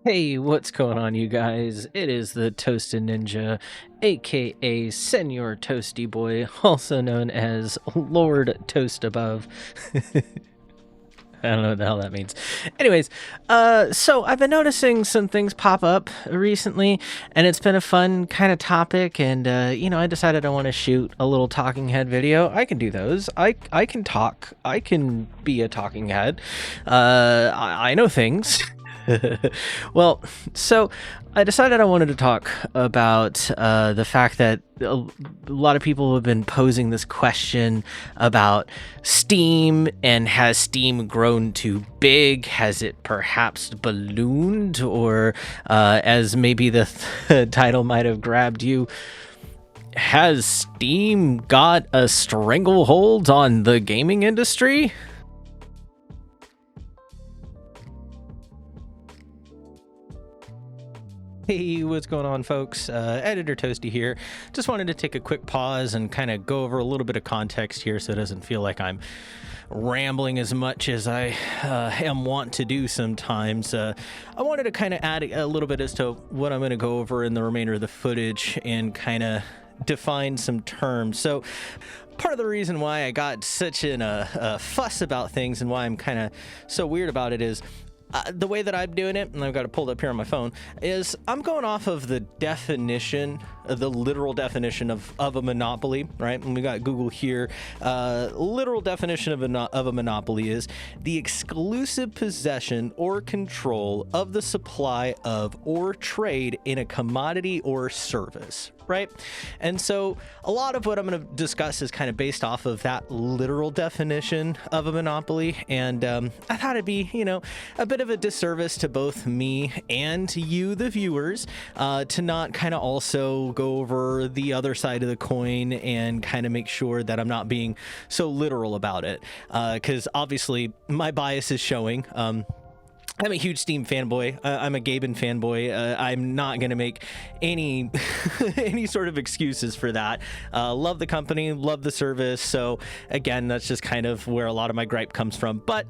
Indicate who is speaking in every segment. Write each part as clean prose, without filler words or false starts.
Speaker 1: Hey, what's going on, you guys? It is the Toasted Ninja, aka Senor Toasty Boy, also known as Lord Toast Above. I don't know what the hell that means. Anyways, so I've been noticing some things pop up recently, and it's been a fun kind of topic. And I decided I want to shoot a little talking head video. I can do those. I can talk. I can be a talking head. I know things. Well, so I decided I wanted to talk about the fact that a lot of people have been posing this question about Steam, and has Steam grown too big? Has it perhaps ballooned? Or as maybe the title might have grabbed you, has Steam got a stranglehold on the gaming industry? Hey, what's going on, folks? Editor Toasty here. Just wanted to take a quick pause and kind of go over a little bit of context here so it doesn't feel like I'm rambling as much as I am wont to do sometimes. I wanted to kind of add a little bit as to what I'm going to go over in the remainder of the footage and kind of define some terms. So part of the reason why I got such a fuss about things and why I'm kind of so weird about it is the way that I'm doing it, and I've got it pulled up here on my phone, is I'm going off of the definition, the literal definition of a monopoly, right? And we got Google here. Literal definition of a monopoly is the exclusive possession or control of the supply of or trade in a commodity or service, right? And so a lot of what I'm going to discuss is kind of based off of that literal definition of a monopoly. And I thought it'd be, a bit of a disservice to both me and to you, the viewers, to not kind of also go over the other side of the coin and kind of make sure that I'm not being so literal about it. Because obviously my bias is showing. I'm a huge Steam fanboy. I'm a Gaben fanboy. I'm not going to make any any sort of excuses for that. Love the company, love the service. So again, that's just kind of where a lot of my gripe comes from. But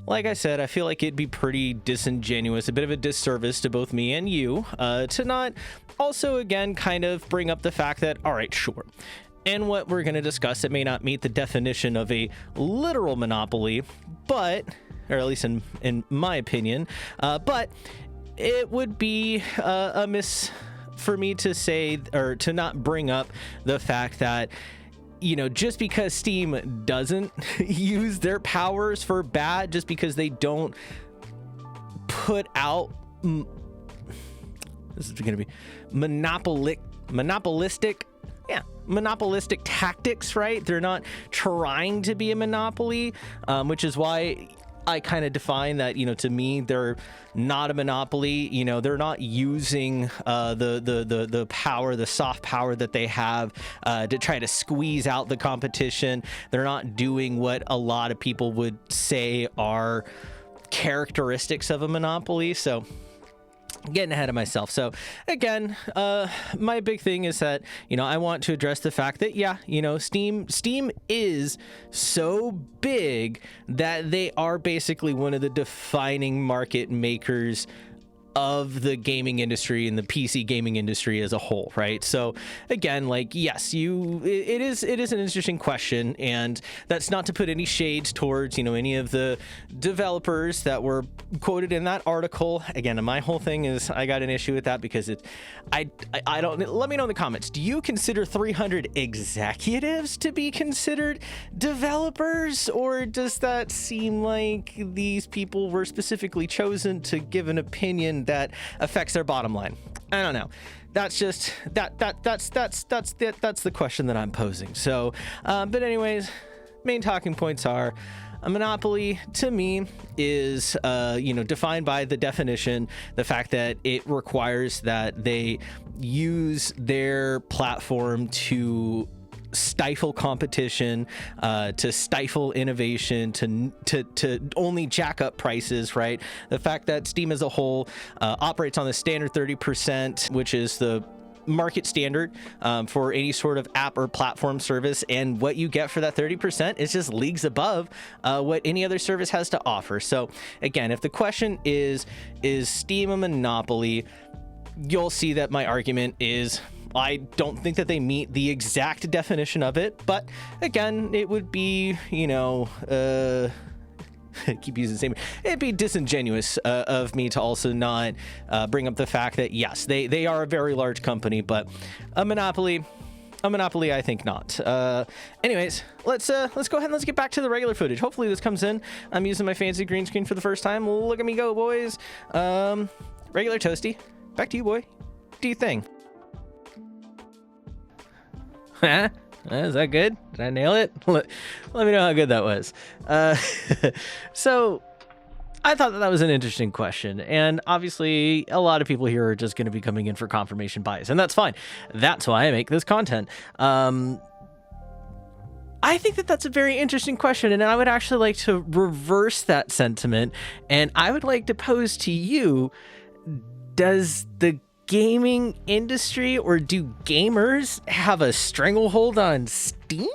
Speaker 1: like I said, I feel like it'd be pretty disingenuous, a bit of a disservice to both me and you, to not also, again, kind of bring up the fact that, all right, sure. And what we're going to discuss, it may not meet the definition of a literal monopoly, but, or at least in my opinion, but it would be a miss for me to say, or to not bring up the fact that, just because Steam doesn't use their powers for bad, just because they don't put out, this is going to be monopolistic tactics, right? They're not trying to be a monopoly, which is why I kind of define that, to me, they're not a monopoly. They're not using the power, the soft power that they have to try to squeeze out the competition. They're not doing what a lot of people would say are characteristics of a monopoly. So getting ahead of myself. So again, my big thing is that, I want to address the fact that, Steam is so big that they are basically one of the defining market makers of the gaming industry and the PC gaming industry as a whole, right? So again, yes, it is an interesting question, and that's not to put any shades towards, any of the developers that were quoted in that article. Again, my whole thing is I got an issue with that because I don't, let me know in the comments, do you consider 300 executives to be considered developers, or does that seem like these people were specifically chosen to give an opinion that affects their bottom line? I don't know. That's just that's the question that I'm posing. So, but anyways, main talking points are, a monopoly to me is, defined by the definition, the fact that it requires that they use their platform to stifle competition, to stifle innovation, to only jack up prices, right? The fact that Steam as a whole operates on the standard 30%, which is the market standard for any sort of app or platform service, and what you get for that 30% is just leagues above what any other service has to offer. So again, if the question is Steam a monopoly, you'll see that my argument is I don't think that they meet the exact definition of it, but again, it would be, you know, keep using the same. It'd be disingenuous of me to also not bring up the fact that yes, they are a very large company, but a monopoly, I think not. Anyways, let's go ahead and let's get back to the regular footage. Hopefully this comes in. I'm using my fancy green screen for the first time. Look at me go, boys. Regular Toasty, back to you, boy. Do you think? Huh? Is that good? Did I nail it? Let me know how good that was. So I thought that was an interesting question. And obviously, a lot of people here are just going to be coming in for confirmation bias. And that's fine. That's why I make this content. I think that that's a very interesting question. And I would actually like to reverse that sentiment. And I would like to pose to you, does the gaming industry, or do gamers have a stranglehold on Steam?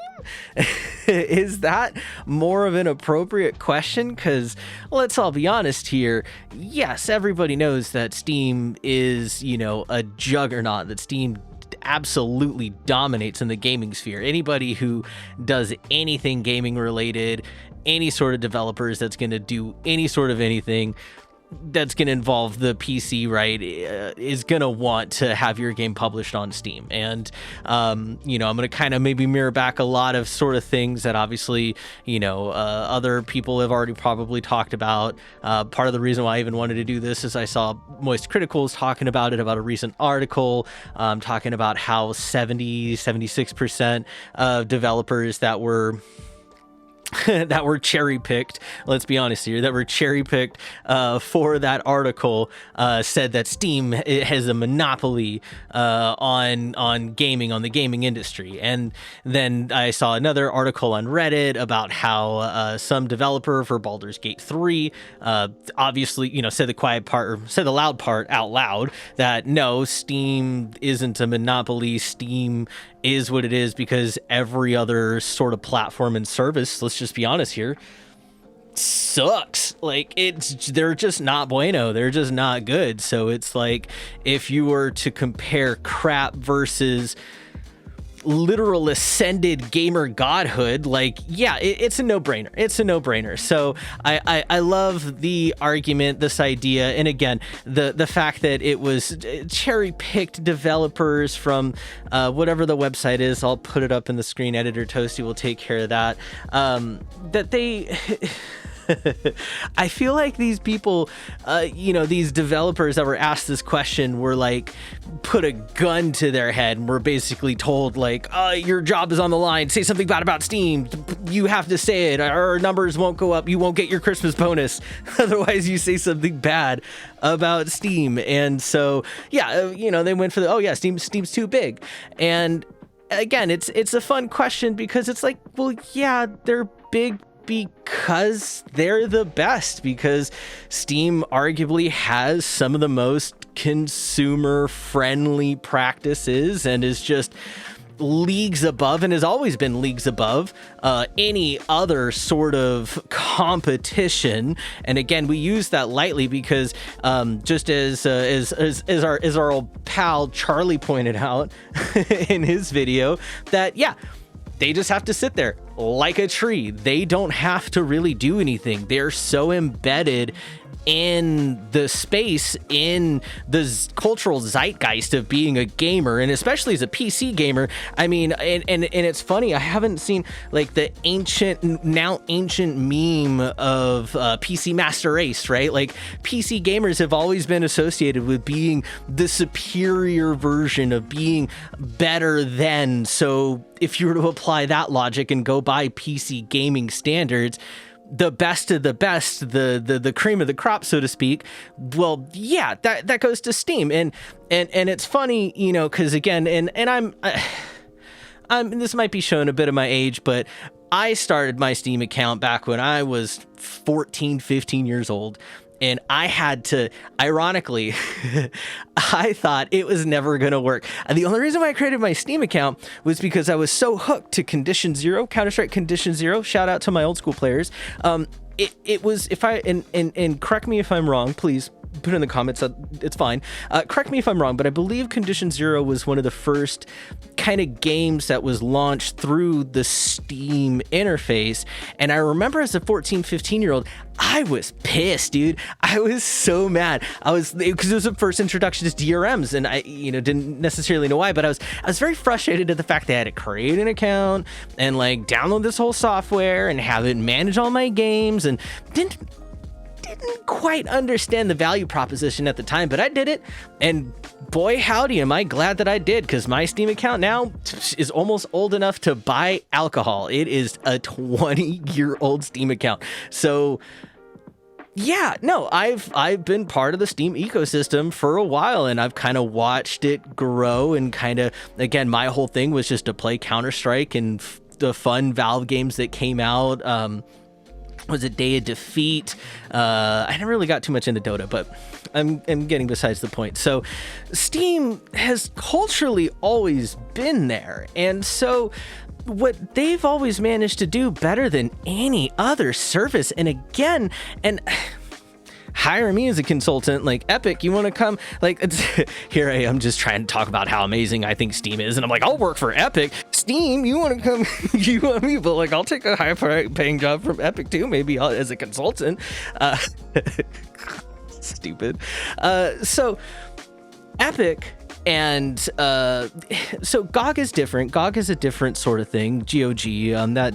Speaker 1: Is that more of an appropriate question? Because let's all be honest here. Yes, everybody knows that Steam is, you know, a juggernaut, that Steam absolutely dominates in the gaming sphere. Anybody who does anything gaming related, any sort of developers that's going to do any sort of anything that's going to involve the PC, right, is going to want to have your game published on Steam. And, you know, I'm going to kind of maybe mirror back a lot of sort of things that obviously, you know, other people have already probably talked about. Part of the reason why I even wanted to do this is I saw Moist Criticals talking about it, about a recent article, talking about how 76% of developers that were that were cherry picked, let's be honest here, that were cherry picked for that article, said that Steam has a monopoly on gaming, on the gaming industry. And then I saw another article on Reddit about how some developer for Baldur's Gate 3 obviously, you know, said the quiet part, or said the loud part out loud, that no, Steam isn't a monopoly. Steam is what it is because every other sort of platform and service, let's just be honest here, sucks. Like, they're just not bueno. They're just not good. So it's like, if you were to compare crap versus literal ascended gamer godhood, like, yeah, it's a no-brainer. It's a no-brainer. So I love the argument, this idea, and again, the fact that it was cherry-picked developers from whatever the website is. I'll put it up in the screen. Editor Toasty will take care of that. That they I feel like these people, you know, these developers that were asked this question were like, put a gun to their head and were basically told like, your job is on the line. Say something bad about Steam. You have to say it. Our numbers won't go up. You won't get your Christmas bonus. Otherwise, you say something bad about Steam. And so, yeah, you know, they went for the, oh yeah, Steam's too big. And again, it's a fun question because it's like, well, yeah, they're big because they're the best, because Steam arguably has some of the most consumer friendly practices and is just leagues above, and has always been leagues above any other sort of competition. And again, we use that lightly because just as our old pal Charlie pointed out in his video, that yeah, they just have to sit there like a tree. They don't have to really do anything. They're so embedded in the space, in the cultural zeitgeist of being a gamer, and especially as a PC gamer. I mean, and it's funny, I haven't seen like the now ancient meme of PC Master Race, right? Like, PC gamers have always been associated with being the superior version, of being better than. So if you were to apply that logic and go by PC gaming standards, the best of the best, the cream of the crop, so to speak, well, yeah, that goes to Steam. And it's funny, you know, because again, and I'm this might be showing a bit of my age, but I started my Steam account back when I was 14, 15 years old. and I had to, ironically, I thought it was never going to work. And the only reason why I created my Steam account was because I was so hooked to Condition Zero, Counter-Strike Condition Zero. Shout out to my old school players. It was, if I, and correct me if I'm wrong, please put it in the comments. It's fine. Correct me if I'm wrong, but I believe Condition Zero was one of the first kind of games that was launched through the Steam interface. And I remember as a 14, 15-year-old, I was pissed, dude. I was so mad. Because it was the first introduction to DRMs, and I, didn't necessarily know why, but I was very frustrated at the fact that I had to create an account and like download this whole software and have it manage all my games, and didn't quite understand the value proposition at the time, but I did it, and boy howdy am I glad that I did, because my Steam account now is almost old enough to buy alcohol. It is a 20-year-old Steam account. So yeah, no, I've been part of the Steam ecosystem for a while, and I've kind of watched it grow, and kind of, again, my whole thing was just to play Counter-Strike and the fun Valve games that came out. Was it Day of Defeat? I never really got too much into Dota, but I'm getting besides the point. So Steam has culturally always been there. And so what they've always managed to do better than any other service, and again, and hire me as a consultant, like Epic, you want to come, like, here I am just trying to talk about how amazing I think Steam is, and I'm like, I'll work for Epic. Steam, you want to come, you want me, but like, I'll take a high paying job from Epic too, maybe as a consultant. Stupid. So Epic, and so GOG is different. GOG is a different sort of thing. GOG, that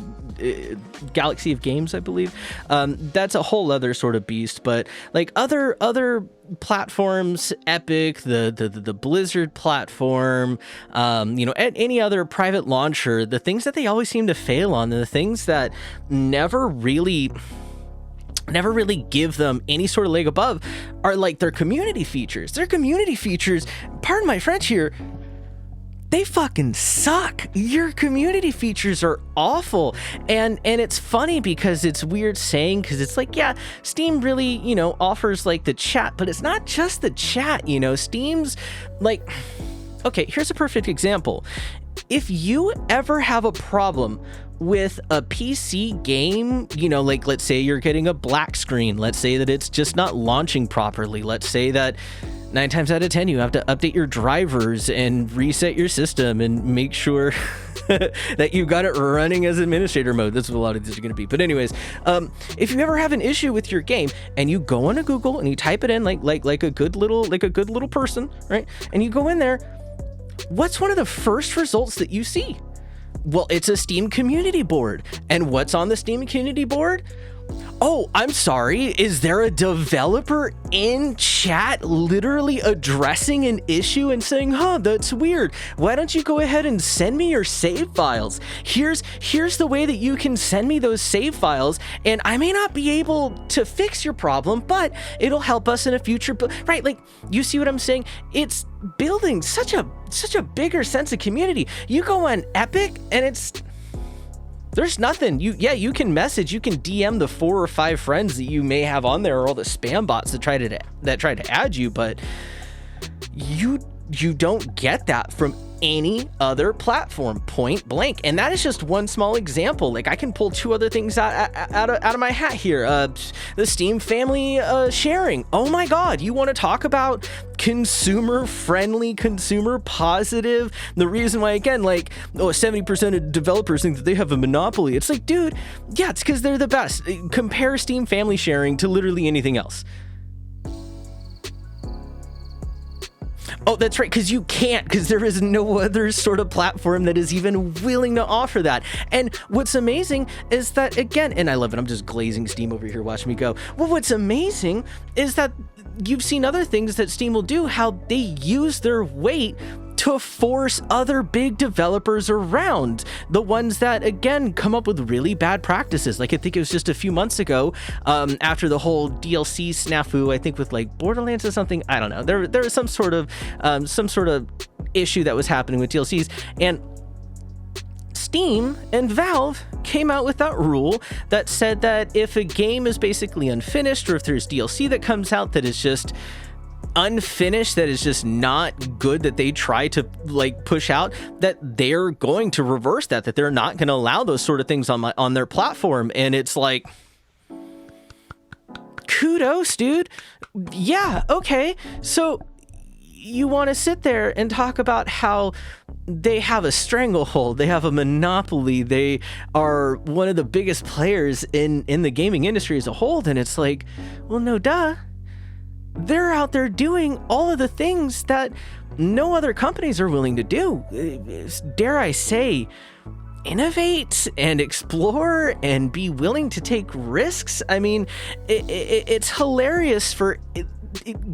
Speaker 1: Galaxy of Games, I believe. That's a whole other sort of beast. But like other platforms, Epic, the Blizzard platform, any other private launcher, the things that they always seem to fail on, and the things that never really give them any sort of leg above, are like their community features. Their community features, pardon my French here, they fucking suck. Your community features are awful. And it's funny because it's weird saying, because it's like, yeah, Steam really, offers like the chat, but it's not just the chat, Steam's like, okay, here's a perfect example. If you ever have a problem with a PC game, like let's say you're getting a black screen, let's say that it's just not launching properly, let's say that 9 times out of 10 you have to update your drivers and reset your system and make sure that you've got it running as administrator mode. That's what a lot of these are going to be. But anyways, if you ever have an issue with your game and you go into Google and you type it in like a good little person, right? And you go in there, what's one of the first results that you see? Well, it's a Steam community board. And what's on the Steam community board? Oh, I'm sorry. Is there a developer in chat literally addressing an issue and saying, that's weird. Why don't you go ahead and send me your save files? Here's the way that you can send me those save files, and I may not be able to fix your problem, but it'll help us in a future. Right? Like, you see what I'm saying? It's building such a bigger sense of community. You go on Epic and there's nothing. You can message, you can DM the 4 or 5 friends that you may have on there, or all the spam bots that try to add you, but you don't get that from any other platform, point blank. And that is just one small example. Like, I can pull 2 other things out of my hat here. The Steam family sharing. Oh my God, you want to talk about consumer friendly, consumer positive? The reason why, again, 70% of developers think that they have a monopoly. It's like, dude, yeah, it's because they're the best. Compare Steam family sharing to literally anything else. Oh, that's right, because you can't, because there is no other sort of platform that is even willing to offer that. And what's amazing is that, again, and I love it, I'm just glazing Steam over here, watch me go. Well, what's amazing is that you've seen other things that Steam will do, how they use their weight to force other big developers around, the ones that, again, come up with really bad practices. Like, I think it was just a few months ago, after the whole DLC snafu, I think with like Borderlands or something, I don't know, there was some sort of issue that was happening with DLCs, and Steam and Valve came out with that rule that said that if a game is basically unfinished, or if there's DLC that comes out that is just unfinished, that is just not good, that they try to like push out, that they're going to reverse that they're not going to allow those sort of things on their platform. And it's like, kudos, dude. Yeah, okay. So you want to sit there and talk about how they have a stranglehold, they have a monopoly, they are one of the biggest players in the gaming industry as a whole, then it's like, well, no duh. They're out there doing all of the things that no other companies are willing to do. Dare I say, innovate and explore and be willing to take risks. I mean, it's hilarious for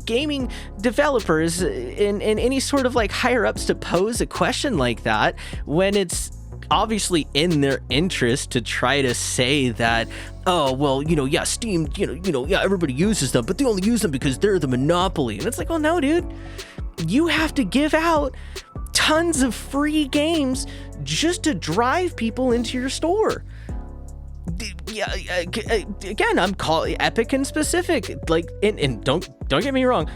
Speaker 1: gaming developers and any sort of like higher ups to pose a question like that when it's obviously in their interest to try to say that, oh, well, yeah, Steam, yeah, everybody uses them, but they only use them because they're the monopoly. And it's like, well, no, dude, you have to give out tons of free games just to drive people into your store. Yeah, again, I'm calling Epic in specific, like, and don't get me wrong,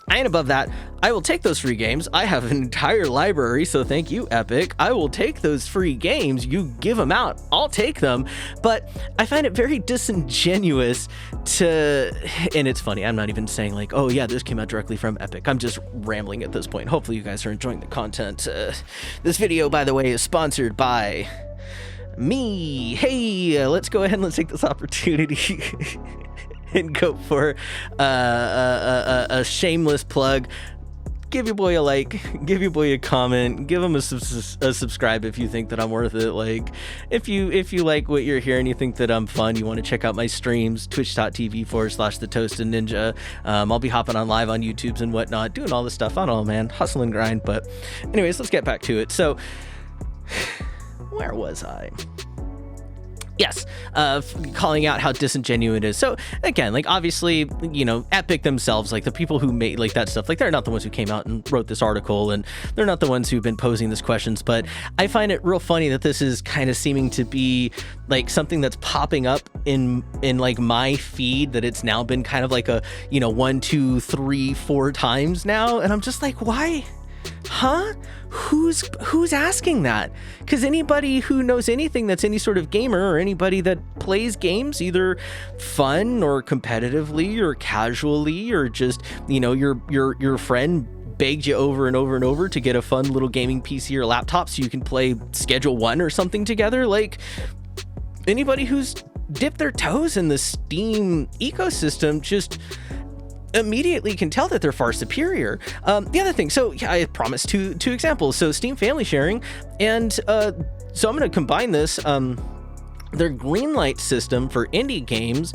Speaker 1: I ain't above that. I will take those free games. I have an entire library, so thank you, Epic. I will take those free games. You give them out, I'll take them. But I find it very disingenuous to, and it's funny, I'm not even saying like, oh yeah, this came out directly from Epic. I'm just rambling at this point. Hopefully you guys are enjoying the content. This video, by the way, is sponsored by me. Hey, let's go ahead and let's take this opportunity and go for a shameless plug. Give your boy a like, give your boy a comment, give him a subscribe if you think that I'm worth it. Like, if you like what you're hearing, you think that I'm fun, you want to check out my streams, twitch.tv/thetoasted ninja. I'll be hopping on live on YouTubes and whatnot, doing all this stuff. I don't know, man, hustle and grind. But anyways, let's get back to it. So where was I? Yes, calling out how disingenuous it is. So again, like, obviously, Epic themselves, like the people who made like that stuff, like they're not the ones who came out and wrote this article, and they're not the ones who've been posing these questions. But I find it real funny that this is kind of seeming to be like something that's popping up in like my feed, that it's now been kind of like a 1, 2, 3, 4 times now, and I'm just like, why? Huh? Who's asking that? Because anybody who knows anything that's any sort of gamer, or anybody that plays games either fun or competitively or casually, or just your friend begged you over and over and over to get a fun little gaming PC or laptop so you can play Schedule 1 or something together, like anybody who's dipped their toes in the Steam ecosystem just immediately can tell that they're far superior. The other thing, so yeah, I promised two examples. So Steam family sharing, and so I'm going to combine this. Their greenlight system for indie games,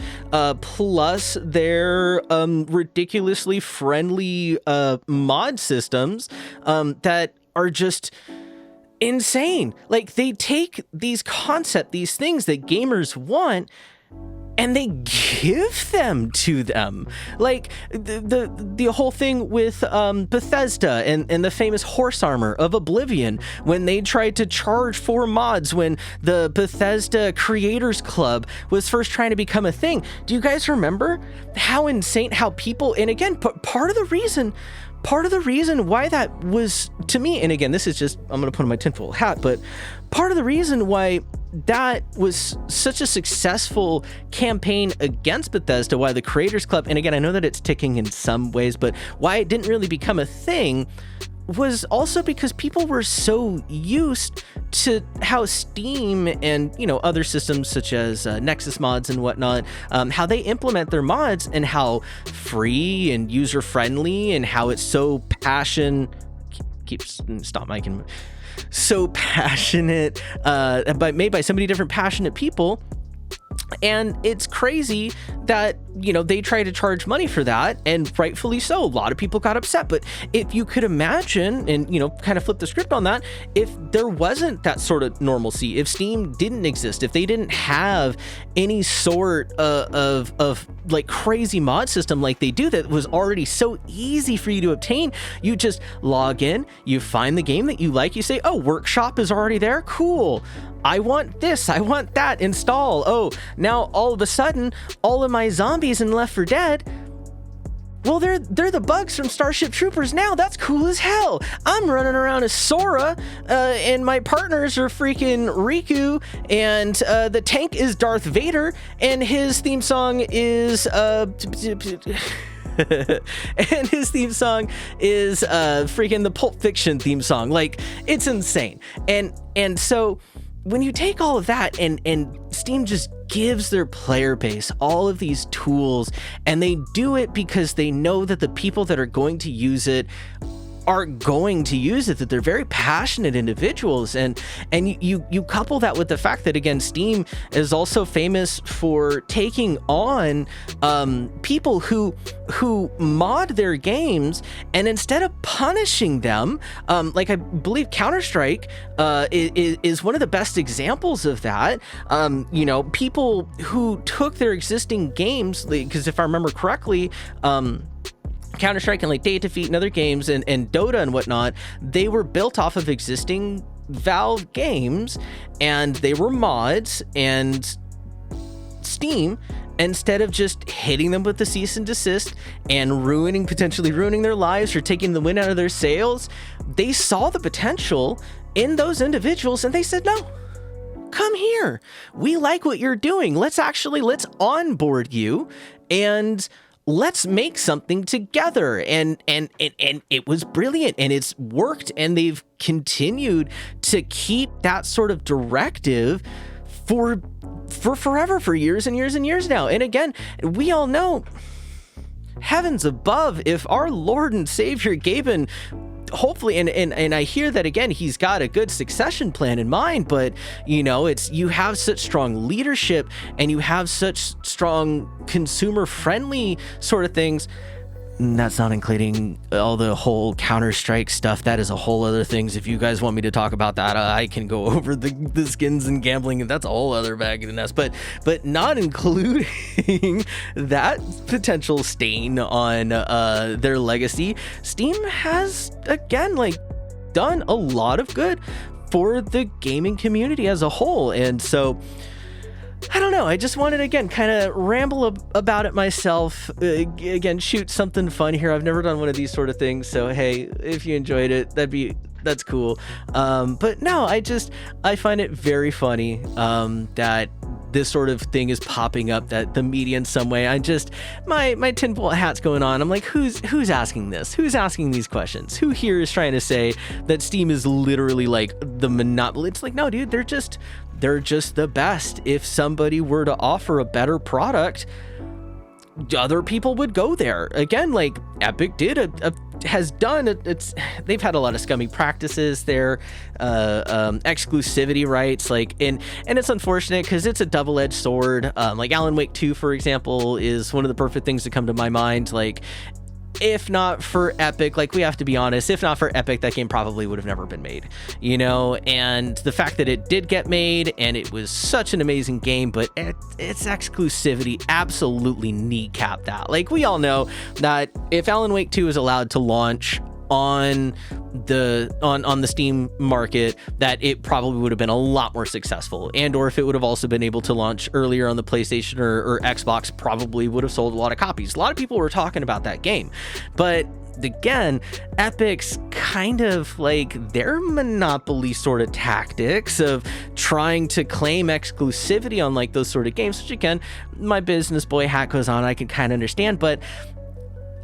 Speaker 1: plus their ridiculously friendly mod systems that are just insane. Like, they take these things that gamers want, and they give them to them. Like the whole thing with Bethesda and the famous horse armor of Oblivion, when they tried to charge for mods when the Bethesda Creators Club was first trying to become a thing. Do you guys remember how insane, how people, and again, part of the reason why that was, to me, and again, this is just, I'm going to put on my tinfoil hat, but part of the reason why that was such a successful campaign against Bethesda, why the Creators Club, and again, I know that it's ticking in some ways, but why it didn't really become a thing was also because people were so used to how Steam and other systems such as Nexus mods and whatnot, how they implement their mods, and how free and user friendly, and how it's so passionate, but made by so many different passionate people. And it's crazy that
Speaker 2: they try to charge money for that, and rightfully so. A lot of people got upset. But if you could imagine and, kind of flip the script on that, if there wasn't that sort of normalcy, if Steam didn't exist, if they didn't have any sort of like crazy mod system like they do that was already so easy for you to obtain, you just log in, you find the game that you like, you say, oh, Workshop is already there, cool, I want this, I want that, install. Oh, now all of a sudden, all of my zombies in Left 4 Dead, well, they're the bugs from Starship Troopers now. That's cool as hell. I'm running around as Sora, and my partners are freaking Riku, and the tank is Darth Vader, and his theme song is freaking the Pulp Fiction theme song. Like, it's insane. And so when you take all of that and Steam just gives their player base all of these tools, and they do it because they know that the people that are going to use it are going to use it, that they're very passionate individuals, and you couple that with the fact that, again, Steam is also famous for taking on people who mod their games, and instead of punishing them, like I believe Counter-Strike is one of the best examples of that. People who took their existing games, because if I remember correctly, Counter-Strike and like Day of Defeat and other games and Dota and whatnot, they were built off of existing Valve games, and they were mods, and Steam, instead of just hitting them with the cease and desist and potentially ruining their lives or taking the wind out of their sails, they saw the potential in those individuals, and they said, no, come here, we like what you're doing, let's onboard you, and let's make something together. And it was brilliant, and it's worked, and they've continued to keep that sort of directive for forever, for years and years and years now. And again, we all know, heavens above, if our Lord and Savior Gaben, hopefully, and I hear that, again, he's got a good succession plan in mind, but you have such strong leadership, and you have such strong consumer friendly sort of things. And that's not including all the whole Counter-Strike stuff. That is a whole other things. If you guys want me to talk about that, I can go over the skins and gambling, and that's a whole other bag of the nest. But not including that potential stain on their legacy, Steam has, again, like, done a lot of good for the gaming community as a whole. And so, I don't know, I just wanted to, again, kind of ramble about it myself, again, shoot something fun here. I've never done one of these sort of things, so hey, if you enjoyed it, that's cool. But no, I find it very funny that this sort of thing is popping up, that the media in some way, my tinfoil hat's going on. I'm like, who's asking this? Who's asking these questions? Who here is trying to say that Steam is literally like the monopoly? It's like, no, dude, they're just the best. If somebody were to offer a better product, other people would go there. Again, like Epic has done it. They've had a lot of scummy practices there, exclusivity rights, like, and it's unfortunate because it's a double-edged sword. Like Alan Wake 2, for example, is one of the perfect things that come to my mind. Like, if not for Epic, like, we have to be honest, if not for Epic, that game probably would have never been made, and the fact that it did get made, and it was such an amazing game, but its exclusivity absolutely kneecapped that. Like, we all know that if Alan Wake 2 is allowed to launch on the Steam market, that it probably would have been a lot more successful, and or if it would have also been able to launch earlier on the PlayStation or Xbox, probably would have sold a lot of copies. A lot of people were talking about that game, but again, Epic's kind of like their monopoly sort of tactics of trying to claim exclusivity on like those sort of games, which, again, my business boy hat goes on, I can kind of understand, but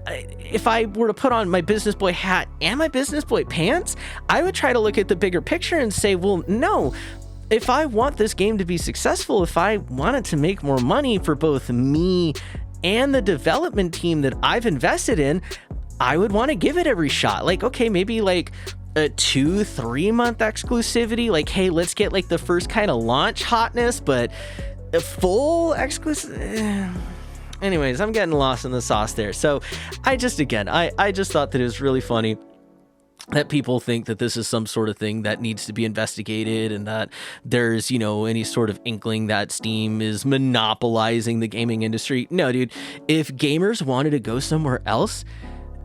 Speaker 2: if I were to put on my business boy hat and my business boy pants, I would try to look at the bigger picture and say, well, no, if I want this game to be successful, if I want it to make more money for both me and the development team that I've invested in, I would want to give it every shot. Like, okay, maybe like a 2-3 month exclusivity. Like, hey, let's get like the first kind of launch hotness, but a full exclusive, Anyways, I'm getting lost in the sauce there. So I just thought that it was really funny that people think that this is some sort of thing that needs to be investigated, and that there's, any sort of inkling that Steam is monopolizing the gaming industry. No, dude, if gamers wanted to go somewhere else,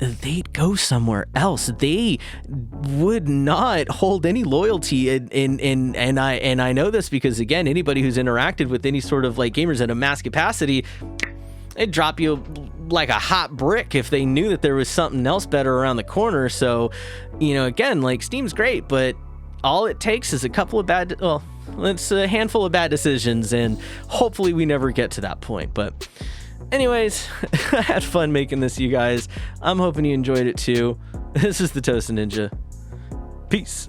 Speaker 2: they'd go somewhere else. They would not hold any loyalty, and I know this because, again, anybody who's interacted with any sort of like gamers at a mass capacity, it'd drop you like a hot brick if they knew that there was something else better around the corner. So, again, like, Steam's great, but all it takes is it's a handful of bad decisions, and hopefully we never get to that point. But anyways, I had fun making this, you guys. I'm hoping you enjoyed it too. This is the Toast Ninja. Peace.